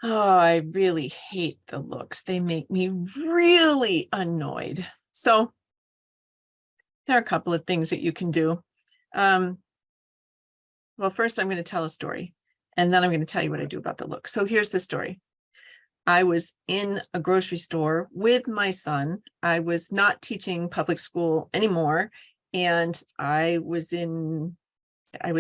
Oh, I really hate the looks. They make me really annoyed. So there are a couple of things that you can do. Well, first I'm going to tell a story, and then I'm going to tell you what I do about the look. So here's the story. I was in a grocery store with my son. I was not teaching public school anymore. And I was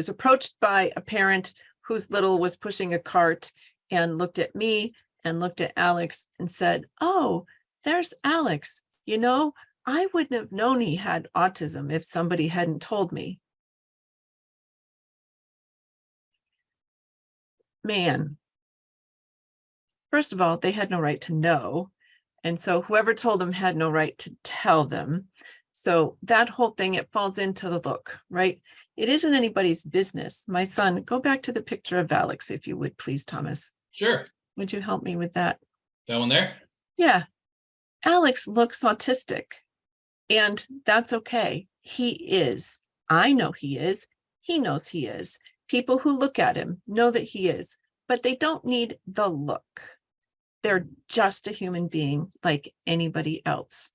approached by a parent whose little was pushing a cart and looked at me and looked at Alex and said, "Oh, there's Alex. I wouldn't have known he had autism if somebody hadn't told me." Man, first of all, they had no right to know. And so whoever told them had no right to tell them. So that whole thing, it falls into the look, right? It isn't anybody's business. My son, go back to the picture of Alex, if you would, please, Thomas. Sure. Would you help me with that? That one there? Yeah. Alex looks autistic, and that's okay. He is. I know he is. He knows he is. People who look at him know that he is, but they don't need the look. They're just a human being like anybody else.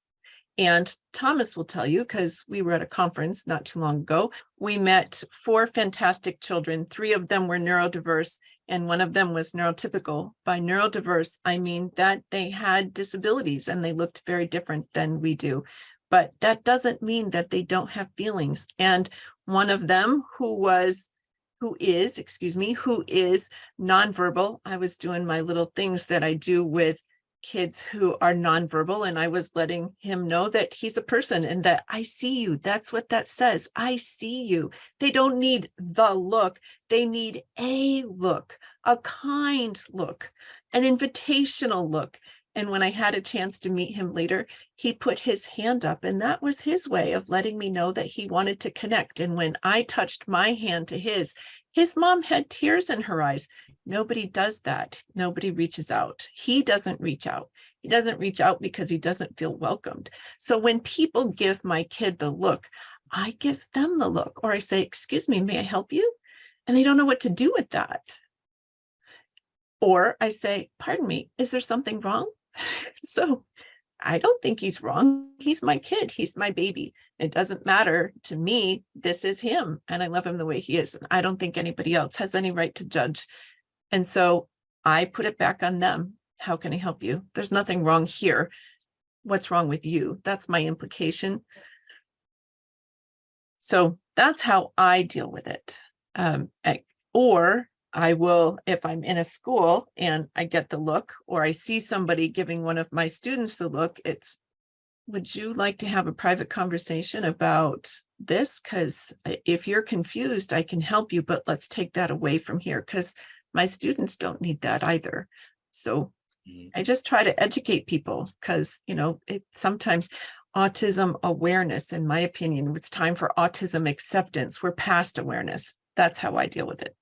And Thomas will tell you, because we were at a conference not too long ago, we met 4 fantastic children. 3 of them were neurodiverse, and 1 of them was neurotypical. By neurodiverse, I mean that they had disabilities and they looked very different than we do. But that doesn't mean that they don't have feelings. And one of them who is nonverbal. I was doing my little things that I do with kids who are nonverbal, and I was letting him know that he's a person and that I see you. That's what that says. I see you. They don't need the look. They need a look, a kind look, an invitational look. And when I had a chance to meet him later, he put his hand up, and that was his way of letting me know that he wanted to connect. And when I touched my hand to his mom had tears in her eyes. Nobody does that. Nobody reaches out. He doesn't reach out. He doesn't reach out because he doesn't feel welcomed. So when people give my kid the look, I give them the look, or I say, "Excuse me, may I help you?" And they don't know what to do with that. Or I say, "Pardon me, is there something wrong?" So I don't think he's wrong. He's my kid. He's my baby. It doesn't matter to me. This is him, and I love him the way he is. I don't think anybody else has any right to judge. And so I put it back on them. How can I help you? There's nothing wrong here. What's wrong with you? That's my implication. So that's how I deal with it. Or I will, if I'm in a school and I get the look, or I see somebody giving one of my students the look, it's, "Would you like to have a private conversation about this? Because if you're confused, I can help you, but let's take that away from here, because my students don't need that either." So I just try to educate people, because, it's sometimes autism awareness, in my opinion, it's time for autism acceptance. We're past awareness. That's how I deal with it.